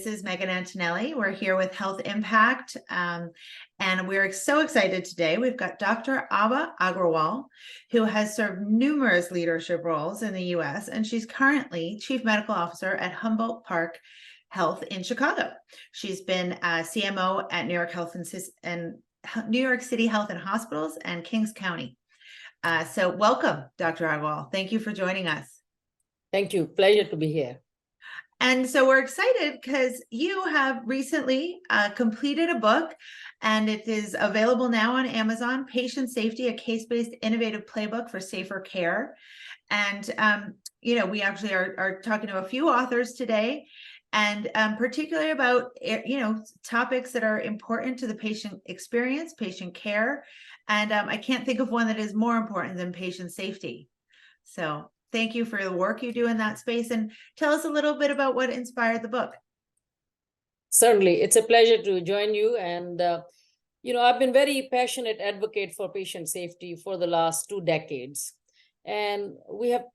This is Megan Antonelli. We're here with Health Impact, and we're so excited today. We've got Dr. Abha Agrawal, who has served numerous leadership roles in the U.S., and she's currently Chief Medical Officer at Humboldt Park Health in Chicago. She's been CMO at New York New York City Health and Hospitals and Kings County. So welcome, Dr. Agrawal. Thank you for joining us. Thank you. Pleasure to be here. And so we're excited because you have recently completed a book, and it is available now on Amazon, Patient Safety, a Case-Based Innovative Playbook for Safer Care. And, we actually are talking to a few authors today, and particularly about, topics that are important to the patient experience, patient care. And I can't think of one that is more important than patient safety. So thank you for the work you do in that space, and tell us a little bit about what inspired the book. Certainly. It's a pleasure to join you. And, I've been very passionate advocate for patient safety for the last 2 decades. And we have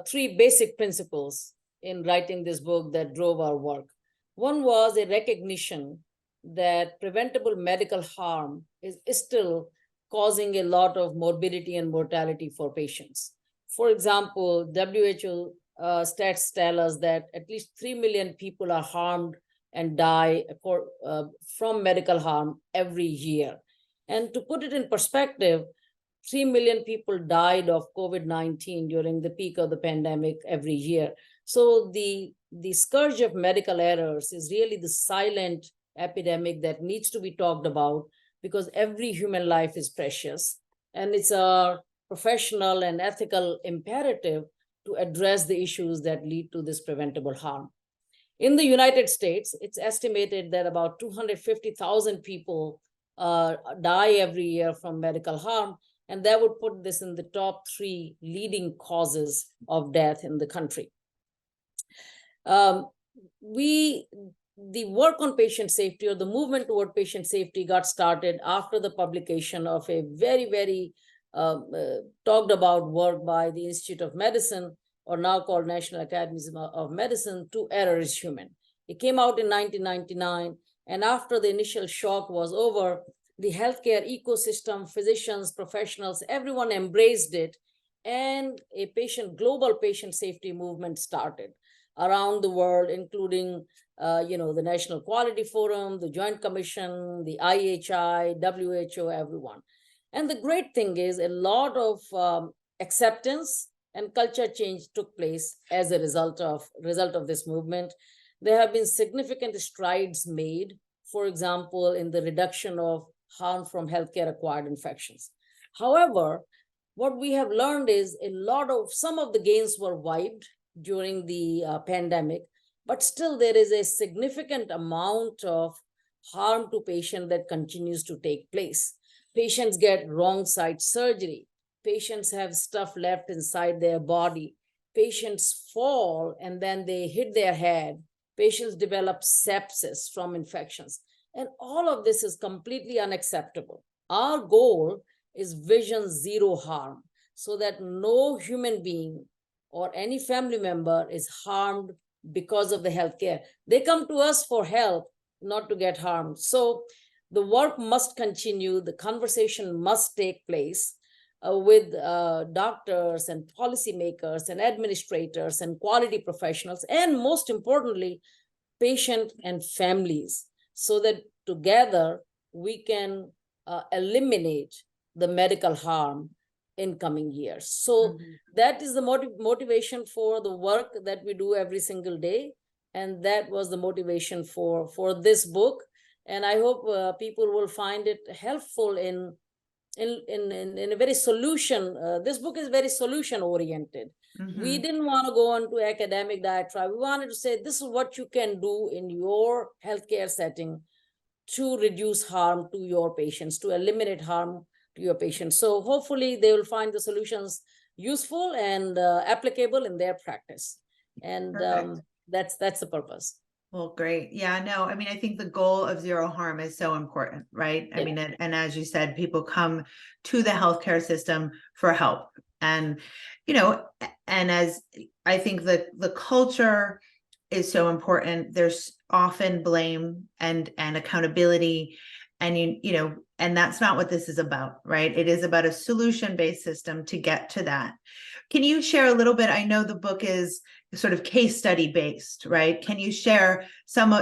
three basic principles in writing this book that drove our work. One was a recognition that preventable medical harm is still causing a lot of morbidity and mortality for patients. For example, WHO stats tell us that at least 3 million people are harmed and die from medical harm every year. And to put it in perspective, 3 million people died of COVID-19 during the peak of the pandemic every year. So the scourge of medical errors is really the silent epidemic that needs to be talked about, because every human life is precious. And it's a professional and ethical imperative to address the issues that lead to this preventable harm. In the United States, it's estimated that about 250,000 people die every year from medical harm, and that would put this in the top 3 leading causes of death in the country. The work on patient safety, or the movement toward patient safety, got started after the publication of a very, very talked about work by the Institute of Medicine, or now called National Academies of Medicine, To Error is Human. It came out in 1999, and after the initial shock was over, the healthcare ecosystem, physicians, professionals, everyone embraced it, and a global patient safety movement started around the world, including the National Quality Forum, the Joint Commission, the IHI, WHO, everyone. And the great thing is a lot of acceptance and culture change took place as a result of this movement. There have been significant strides made, for example, in the reduction of harm from healthcare-acquired infections. However, what we have learned is some of the gains were wiped during the pandemic, but still there is a significant amount of harm to patients that continues to take place. Patients get wrong side surgery. Patients have stuff left inside their body. Patients fall and then they hit their head. Patients develop sepsis from infections. And all of this is completely unacceptable. Our goal is vision zero harm, so that no human being or any family member is harmed because of the healthcare. They come to us for help, not to get harmed. So the work must continue. The conversation must take place with doctors and policymakers and administrators and quality professionals, and most importantly, patient and families, so that together we can eliminate the medical harm in coming years. So that is the motivation for the work that we do every single day. And that was the motivation for this book. And I hope people will find it helpful in a very solution. This book is very solution oriented. We didn't want to go into academic diatribe. We wanted to say, this is what you can do in your healthcare setting to reduce harm to your patients, to eliminate harm to your patients. So hopefully they will find the solutions useful and applicable in their practice. And that's the purpose. Well, great. Yeah, no, I mean, I think the goal of zero harm is so important, right? Yeah. I mean, and as you said, people come to the healthcare system for help. And, and as I think the culture is so important. There's often blame and accountability, and and that's not what this is about, right? It is about a solution-based system to get to that. Can you share a little bit? I know the book is sort of case study based, right? Can you share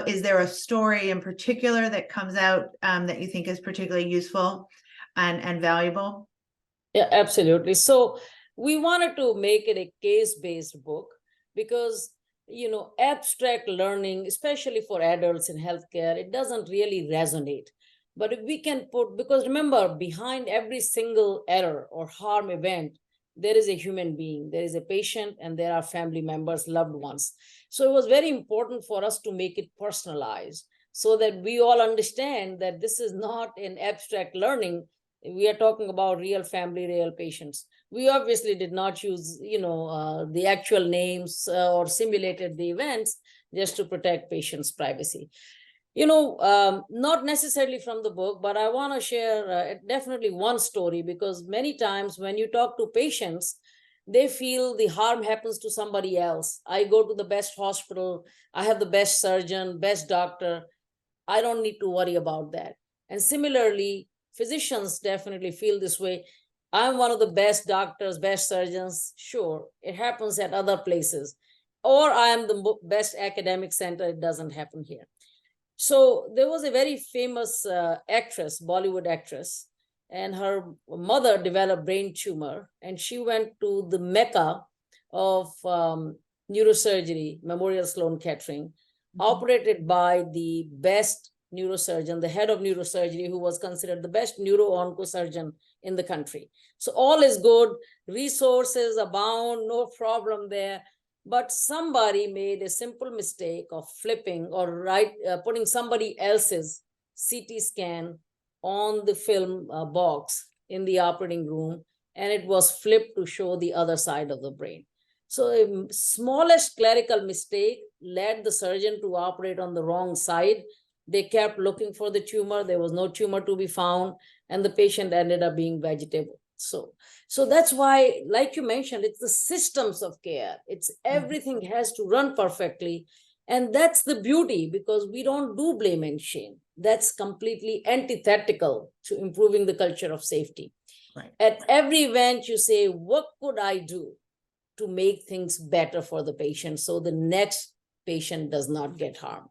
is there a story in particular that comes out that you think is particularly useful and valuable? Yeah, absolutely. So we wanted to make it a case-based book because, abstract learning, especially for adults in healthcare, it doesn't really resonate. But if we can because remember, behind every single error or harm event, there is a human being, there is a patient, and there are family members, loved ones. So it was very important for us to make it personalized so that we all understand that this is not an abstract learning. We are talking about real family, real patients. We obviously did not use, the actual names or simulated the events just to protect patients' privacy. Not necessarily from the book, but I want to share definitely one story, because many times when you talk to patients, they feel the harm happens to somebody else. I go to the best hospital, I have the best surgeon, best doctor. I don't need to worry about that. And similarly, physicians definitely feel this way. I'm one of the best doctors, best surgeons. Sure, it happens at other places. Or I am the best academic center. It doesn't happen here. So there was a very famous actress, Bollywood actress, and her mother developed brain tumor, and she went to the mecca of neurosurgery, Memorial Sloan Kettering, operated by the best neurosurgeon, the head of neurosurgery, who was considered the best neuro-oncosurgeon in the country. So all is good, resources abound, no problem there. But somebody made a simple mistake of flipping or putting somebody else's CT scan on the film box in the operating room, and it was flipped to show the other side of the brain. So a smallest clerical mistake led the surgeon to operate on the wrong side. They kept looking for the tumor. There was no tumor to be found, and the patient ended up being vegetable. So that's why, like you mentioned, it's the systems of care. It's everything has to run perfectly. And that's the beauty, because we don't do blame and shame. That's completely antithetical to improving the culture of safety. Right. At every event, you say, what could I do to make things better for the patient so the next patient does not get harmed?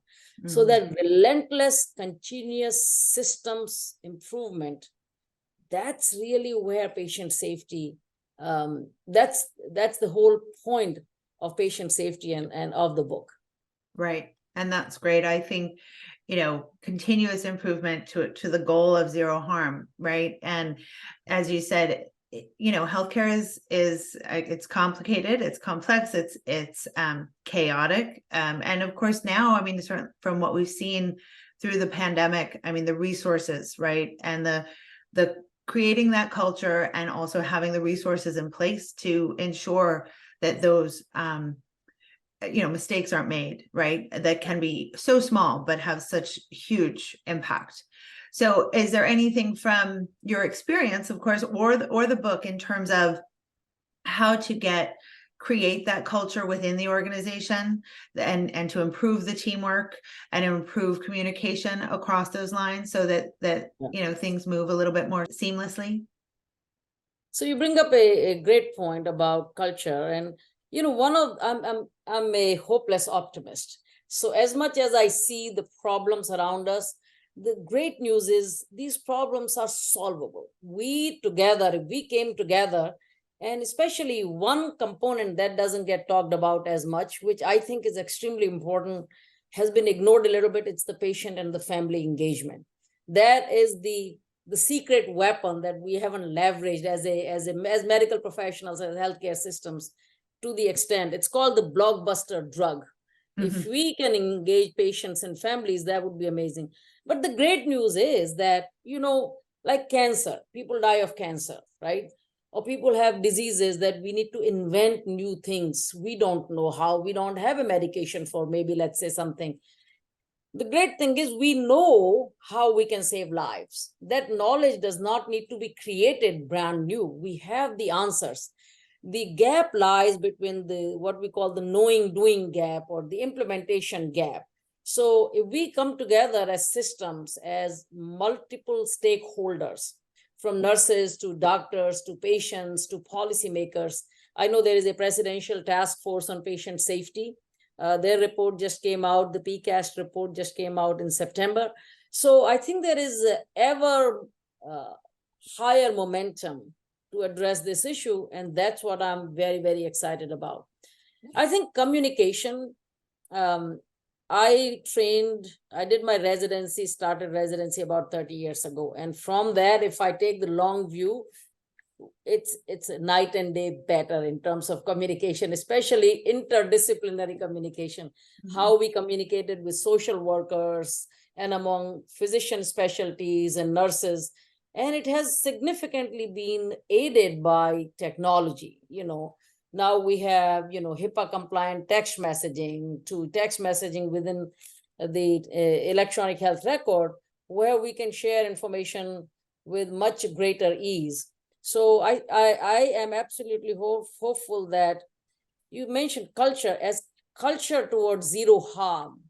So that relentless, continuous systems improvement, that's really where patient safety, that's the whole point of patient safety and of the book. Right. And that's great. I think, continuous improvement to the goal of zero harm, right? And as you said, healthcare is it's complicated, it's complex, it's chaotic. And of course now, from what we've seen through the pandemic, the resources, right? And the creating that culture and also having the resources in place to ensure that those mistakes aren't made, right? That can be so small but have such huge impact. So is there anything from your experience, of course, or the book, in terms of how to create that culture within the organization and to improve the teamwork and improve communication across those lines so that things move a little bit more seamlessly? So you bring up a great point about culture, and I'm a hopeless optimist. So as much as I see the problems around us, the great news is these problems are solvable. We came together, and especially one component that doesn't get talked about as much, which I think is extremely important, has been ignored a little bit. It's the patient and the family engagement. That is the secret weapon that we haven't leveraged as medical professionals, as healthcare systems, to the extent. It's called the blockbuster drug. If we can engage patients and families, that would be amazing. But the great news is that, like cancer, people die of cancer, right? Or people have diseases that we need to invent new things. We don't know how. We don't have a medication for maybe, let's say, something. The great thing is we know how we can save lives. That knowledge does not need to be created brand new. We have the answers. The gap lies between the what we call the knowing doing gap or the implementation gap. So if we come together as systems, as multiple stakeholders, from nurses to doctors to patients to policymakers. I know there is a presidential task force on patient safety. Their report just came out. The PCAST report just came out in September. So I think there is ever higher momentum to address this issue. And that's what I'm very, very excited about. I think communication, I did my residency, started residency about 30 years ago. And from that, if I take the long view, it's night and day better in terms of communication, especially interdisciplinary communication, how we communicated with social workers and among physician specialties and nurses. And it has significantly been aided by technology. Now we have, HIPAA compliant text messaging to text messaging within the electronic health record, where we can share information with much greater ease. So I am absolutely hopeful that you mentioned culture, as culture towards zero harm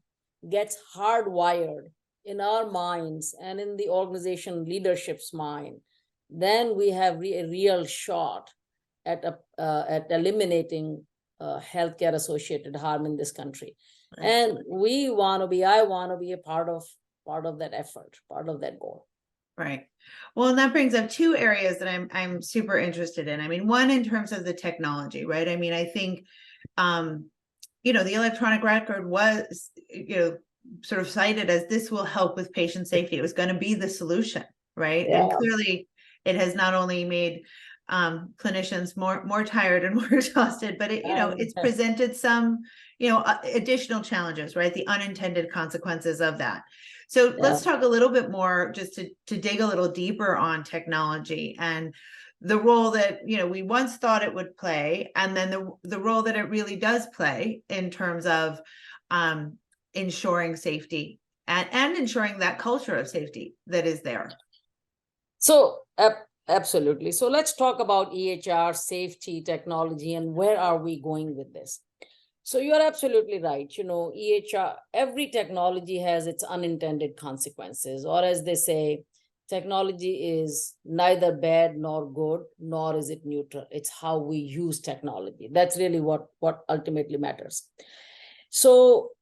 gets hardwired in our minds and in the organization leadership's mind, then we have a real shot at eliminating healthcare associated harm in this country. Right. And I want to be a part of that effort, part of that goal. Right. Well, and that brings up two areas that I'm super interested in. I mean, one, in terms of the technology, right? I mean, I think, the electronic record was, sort of cited as this will help with patient safety. It was going to be the solution, right? Yeah. And clearly it has not only made clinicians more tired and more exhausted, but it's presented some, additional challenges, right? The unintended consequences of that. So let's talk a little bit more, just to dig a little deeper on technology and the role that, we once thought it would play, and then the role that it really does play in terms of ensuring safety and ensuring that culture of safety that is there. So absolutely. So let's talk about EHR, safety, technology, and where are we going with this? So you're absolutely right. EHR, every technology has its unintended consequences, or as they say, technology is neither bad nor good, nor is it neutral. It's how we use technology. That's really what ultimately matters. So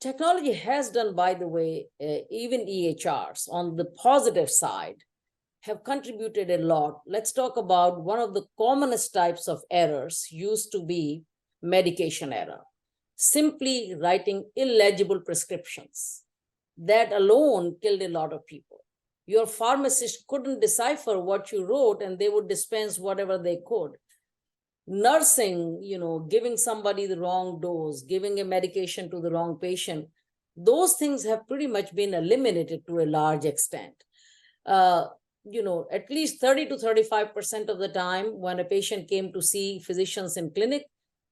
technology has done, by the way, even EHRs on the positive side have contributed a lot. Let's talk about one of the commonest types of errors used to be medication error. Simply writing illegible prescriptions. That alone killed a lot of people. Your pharmacist couldn't decipher what you wrote and they would dispense whatever they could. Nursing, giving somebody the wrong dose, giving a medication to the wrong patient, those things have pretty much been eliminated to a large extent. At least 30 to 35% of the time when a patient came to see physicians in clinic,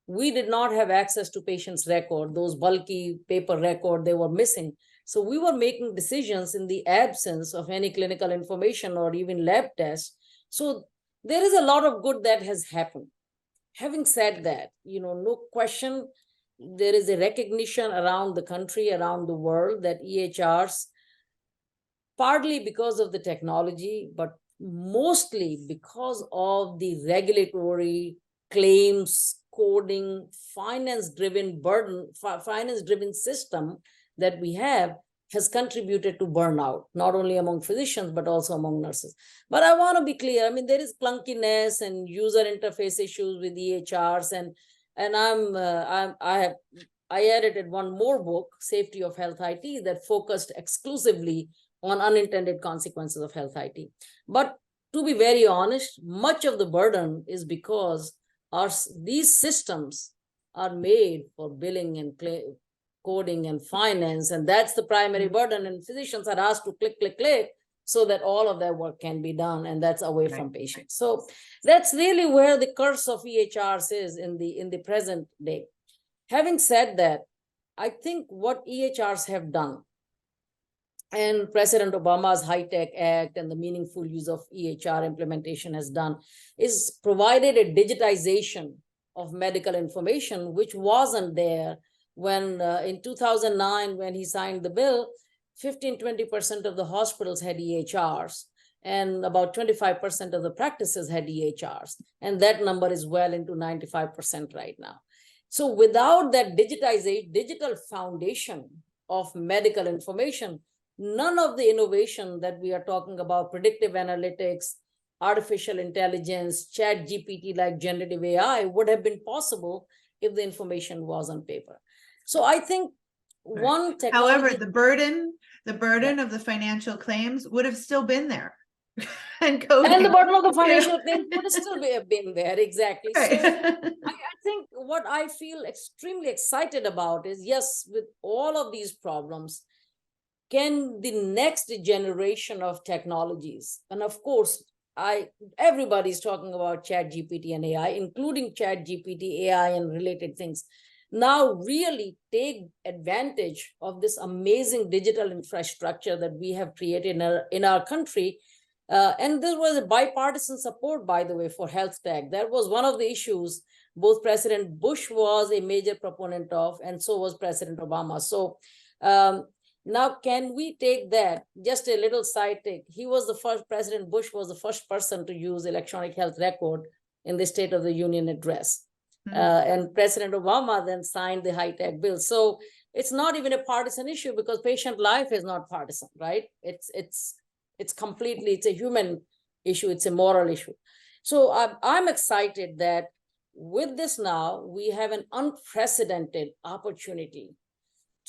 we did not have access to patient's record, those bulky paper record they were missing. So we were making decisions in the absence of any clinical information or even lab tests. So there is a lot of good that has happened. Having said that, no question, there is a recognition around the country, around the world, that EHRs, partly because of the technology, but mostly because of the regulatory claims, coding, finance-driven system that we have, has contributed to burnout, not only among physicians, but also among nurses. But I want to be clear. I mean, there is clunkiness and user interface issues with EHRs. And I edited one more book, Safety of Health IT, that focused exclusively on unintended consequences of health IT. But to be very honest, much of the burden is because these systems are made for billing and coding and finance, and that's the primary burden, and physicians are asked to click so that all of their work can be done, and that's away from patients. So that's really where the curse of EHRs is in the present day. Having said that, I think what EHRs have done and President Obama's HITECH Act and the meaningful use of EHR implementation has done is provided a digitization of medical information, which wasn't there when in 2009, when he signed the bill, 15-20% of the hospitals had EHRs and about 25% of the practices had EHRs. And that number is well into 95% right now. So without that digital foundation of medical information, none of the innovation that we are talking about, predictive analytics, artificial intelligence, chat GPT like generative AI, would have been possible if the information was on paper. So I think one technology. However, the burden of the financial claims would have still been there. And the burden of the financial claims would have still been there, exactly. Right. So I think what I feel extremely excited about is, yes, with all of these problems, can the next generation of technologies, and of course, everybody's talking about chat GPT and AI, including chat GPT, AI, and related things, now really take advantage of this amazing digital infrastructure that we have created in our country. And there was a bipartisan support, by the way, for health tech. That was one of the issues both President Bush was a major proponent of, and so was President Obama. So now, can we take that? Just a little side take. President Bush was the first person to use electronic health record in the State of the Union address. And President Obama then signed the HITECH bill. So it's not even a partisan issue because patient life is not partisan, right? It's a human issue. It's a moral issue. So I'm excited that with this now, we have an unprecedented opportunity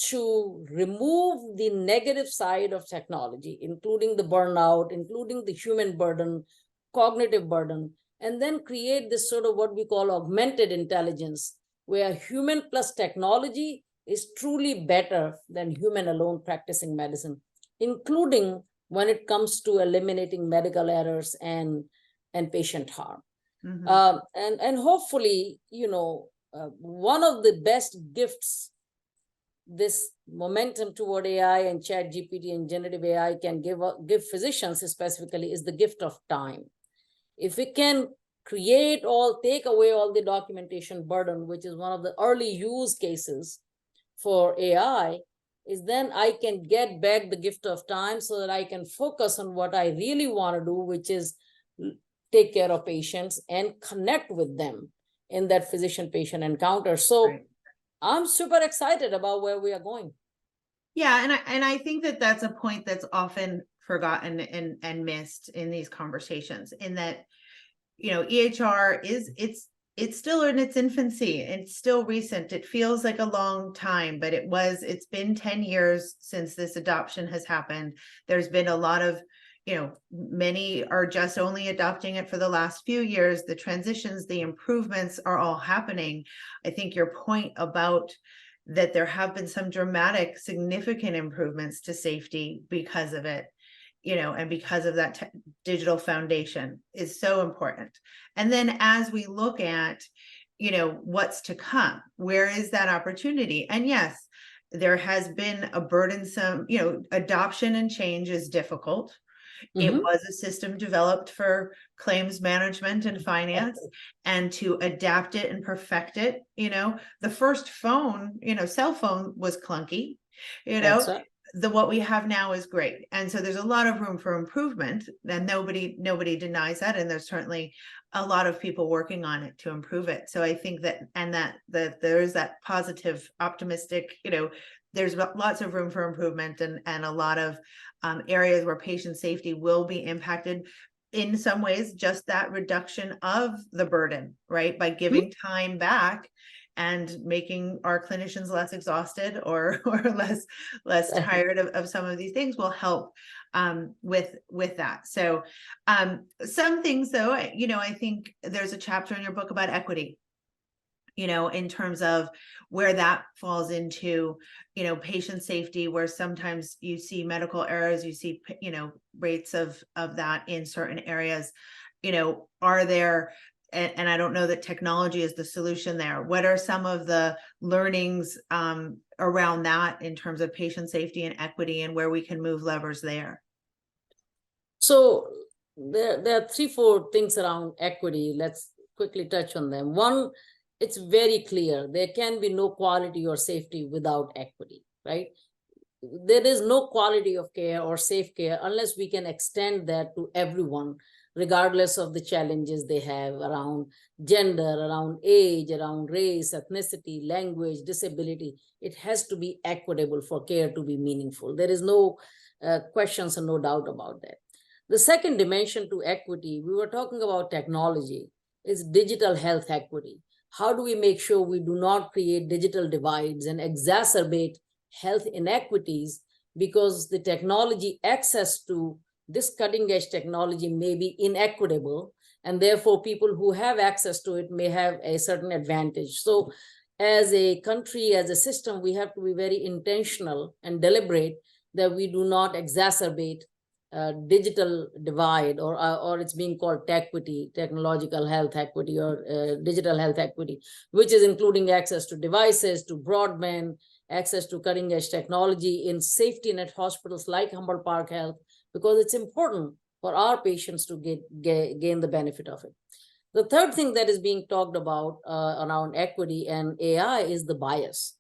to remove the negative side of technology, including the burnout, including the human burden, cognitive burden, and then create this sort of what we call augmented intelligence, where human plus technology is truly better than human alone practicing medicine, including when it comes to eliminating medical errors and patient harm. And hopefully, one of the best gifts this momentum toward AI and chat GPT and generative AI can give physicians specifically is the gift of time. If we can take away all the documentation burden, which is one of the early use cases for AI, is then I can get back the gift of time so that I can focus on what I really want to do, which is take care of patients and connect with them in that physician-patient encounter. So right. I'm super excited about where we are going. Yeah, and I think that that's a point that's often forgotten and missed in these conversations, in that, EHR it's still in its infancy. It's still recent. It feels like a long time, but it's been 10 years since this adoption has happened. There's been a lot of, many are just only adopting it for the last few years. The transitions, the improvements are all happening. I think your point about that there have been some dramatic, significant improvements to safety because of it, and because of that digital foundation is so important. And then as we look at, what's to come, where is that opportunity? And yes, there has been a burdensome, adoption and change is difficult. It was a system developed for claims management and finance, and to adapt it and perfect it. The first phone, cell phone was clunky, what we have now is great. And so there's a lot of room for improvement, and nobody denies that. And there's certainly a lot of people working on it to improve it. So I think that there is that positive, optimistic, there's lots of room for improvement, and a lot of areas where patient safety will be impacted. In some ways, just that reduction of the burden, right? By giving time back and making our clinicians less exhausted or less tired of some of these things will help with that. So some things, though, I think there's a chapter in your book about equity, in terms of where that falls into, patient safety, where sometimes you see medical errors, you see, rates of that in certain areas, are there and I don't know that technology is the solution there. What are some of the learnings around that in terms of patient safety and equity, and where we can move levers there? So there are 3-4 things around equity. Let's quickly touch on them. One, it's very clear there can be no quality or safety without equity, right? There is no quality of care or safe care unless we can extend that to everyone, regardless of the challenges they have around gender, around age, around race, ethnicity, language, disability. It has to be equitable for care to be meaningful. There is no questions and no doubt about that. The second dimension to equity, we were talking about technology, is digital health equity. How do we make sure we do not create digital divides and exacerbate health inequities because the technology access to this cutting edge technology may be inequitable, and therefore people who have access to it may have a certain advantage. So as a country, as a system, we have to be very intentional and deliberate that we do not exacerbate digital divide, or it's being called equity, technological health equity, or digital health equity, which is including access to devices, to broadband, access to cutting edge technology in safety net hospitals like Humboldt Park Health, because it's important for our patients to gain the benefit of it. The third thing that is being talked about around equity and AI is the bias.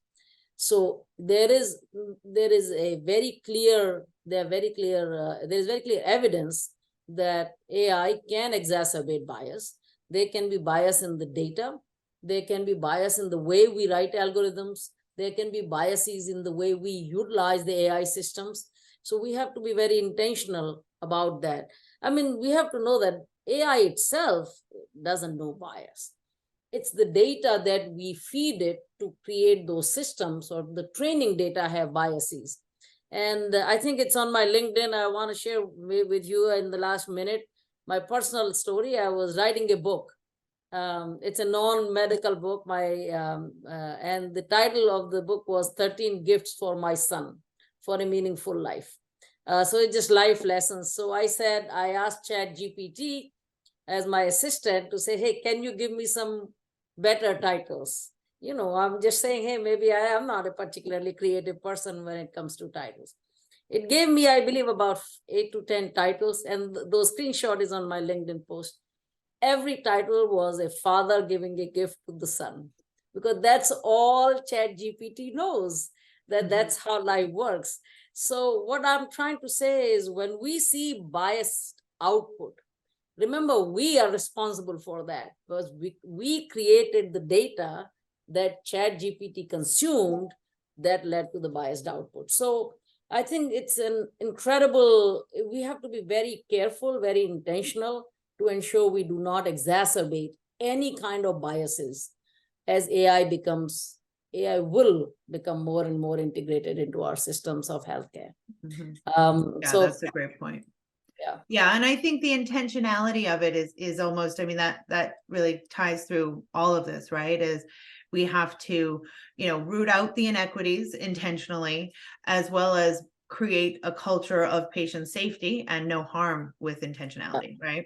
So there is very clear evidence that AI can exacerbate bias. There can be bias in the data. There can be bias in the way we write algorithms. There can be biases in the way we utilize the AI systems. So we have to be very intentional about that. I mean, we have to know that AI itself doesn't know bias. It's the data that we feed it to create those systems, or the training data have biases. And I think it's on my LinkedIn. I want to share with you in the last minute my personal story. I was writing a book. It's a non-medical book. And the title of the book was 13 Gifts for My Son for a Meaningful Life. So it's just life lessons. So I asked ChatGPT as my assistant to say, hey, can you give me some better titles? You know, I'm just saying, hey, maybe I am not a particularly creative person when it comes to titles. It gave me, I believe, about 8 to 10 titles, and those screenshot is on my LinkedIn post. Every title was a father giving a gift to the son, because that's all ChatGPT knows, that that's how life works. So what I'm trying to say is, when we see biased output, remember, we are responsible for that, because we created the data that ChatGPT consumed that led to the biased output. So I think it's an incredible, we have to be very careful, very intentional to ensure we do not exacerbate any kind of biases as AI will become more and more integrated into our systems of healthcare. Yeah, that's a great point. Yeah, and I think the intentionality of it is almost, I mean, that really ties through all of this, right? Is we have to, root out the inequities intentionally, as well as create a culture of patient safety and no harm with intentionality, right?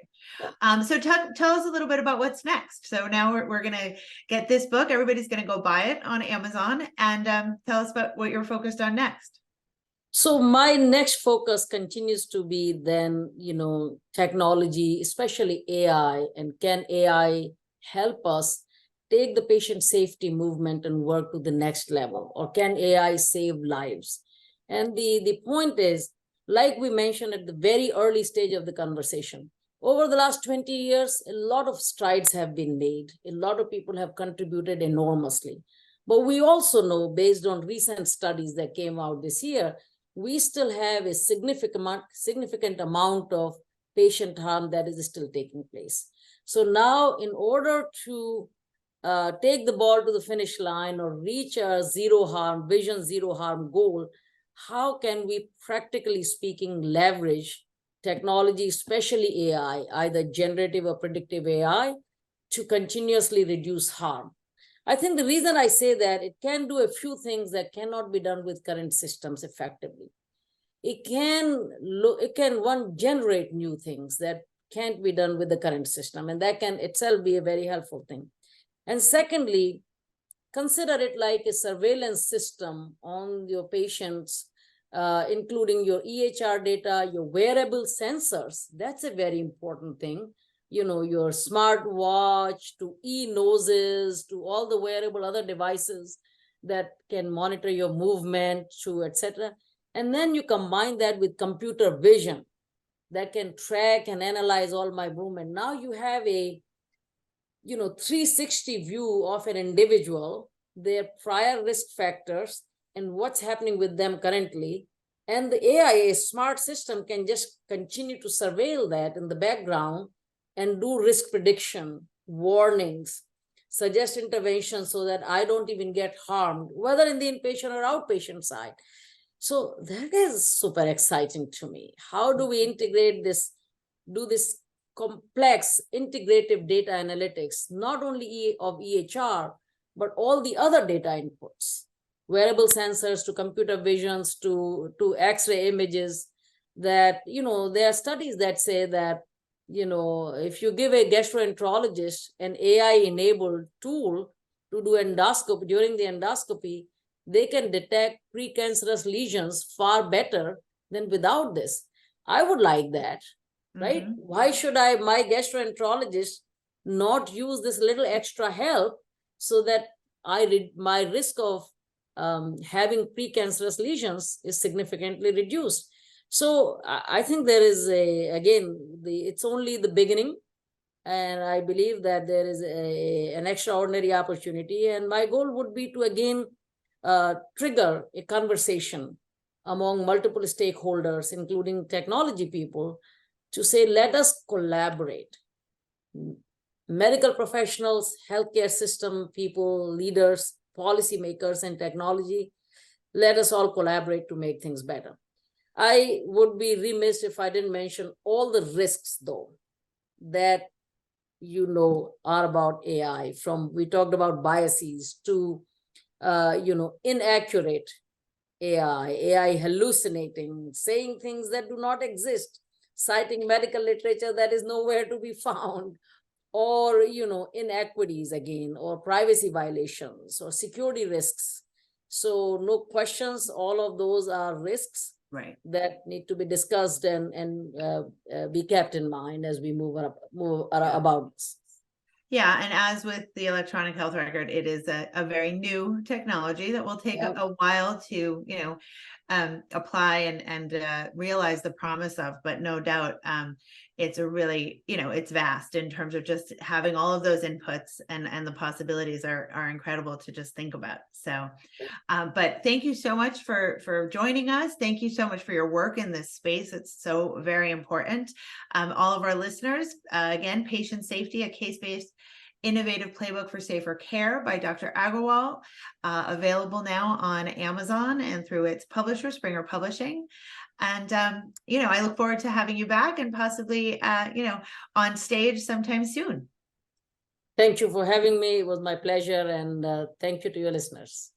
So tell us a little bit about what's next. So now we're going to get this book. Everybody's going to go buy it on Amazon, and tell us about what you're focused on next. So my next focus continues to be then, technology, especially AI, and can AI help us take the patient safety movement and work to the next level, or can AI save lives? And the point is, like we mentioned at the very early stage of the conversation, over the last 20 years, a lot of strides have been made. A lot of people have contributed enormously. But we also know, based on recent studies that came out this year, we still have a significant amount of patient harm that is still taking place. So now, in order to take the ball to the finish line or reach our vision zero harm goal, how can we, practically speaking, leverage technology, especially AI, either generative or predictive AI, to continuously reduce harm? I think the reason I say that, it can do a few things that cannot be done with current systems effectively. It can generate new things that can't be done with the current system. And that can itself be a very helpful thing. And secondly, consider it like a surveillance system on your patients, including your EHR data, your wearable sensors. That's a very important thing. You know, your smartwatch to e-noses to all the wearable other devices that can monitor your movement to etc. And then you combine that with computer vision that can track and analyze all my movement. Now you have a 360 view of an individual, their prior risk factors, and what's happening with them currently. And the AI, a smart system, can just continue to surveil that in the background and do risk prediction, warnings, suggest interventions so that I don't even get harmed, whether in the inpatient or outpatient side. So that is super exciting to me. How do we integrate this, do this complex integrative data analytics, not only of EHR, but all the other data inputs, wearable sensors to computer visions to X-ray images that, there are studies that say that, if you give a gastroenterologist an AI-enabled tool to do endoscopy, during the endoscopy, they can detect precancerous lesions far better than without this. I would like that, right? Mhm. Why should my gastroenterologist not use this little extra help so that my risk of having precancerous lesions is significantly reduced? So I think there is it's only the beginning. And I believe that there is an extraordinary opportunity. And my goal would be to again trigger a conversation among multiple stakeholders, including technology people, to say, let us collaborate. Medical professionals, healthcare system people, leaders, policymakers, and technology, let us all collaborate to make things better. I would be remiss if I didn't mention all the risks, though, that are about AI. From, we talked about biases to inaccurate AI hallucinating, saying things that do not exist, citing medical literature that is nowhere to be found, or inequities again, or privacy violations, or security risks. So no questions, all of those are risks, Right. that need to be discussed and be kept in mind as we move about this. Yeah, and as with the electronic health record, it is a very new technology that will take a while to, apply and realize the promise of. But no doubt, it's a really, it's vast in terms of just having all of those inputs, and the possibilities are incredible to just think about. So, but thank you so much for joining us. Thank you so much for your work in this space. It's so very important. All of our listeners, again, Patient Safety, a case-based innovative playbook for safer care by Dr. Agrawal, available now on Amazon and through its publisher, Springer Publishing. And, I look forward to having you back and possibly, on stage sometime soon. Thank you for having me. It was my pleasure. And thank you to your listeners.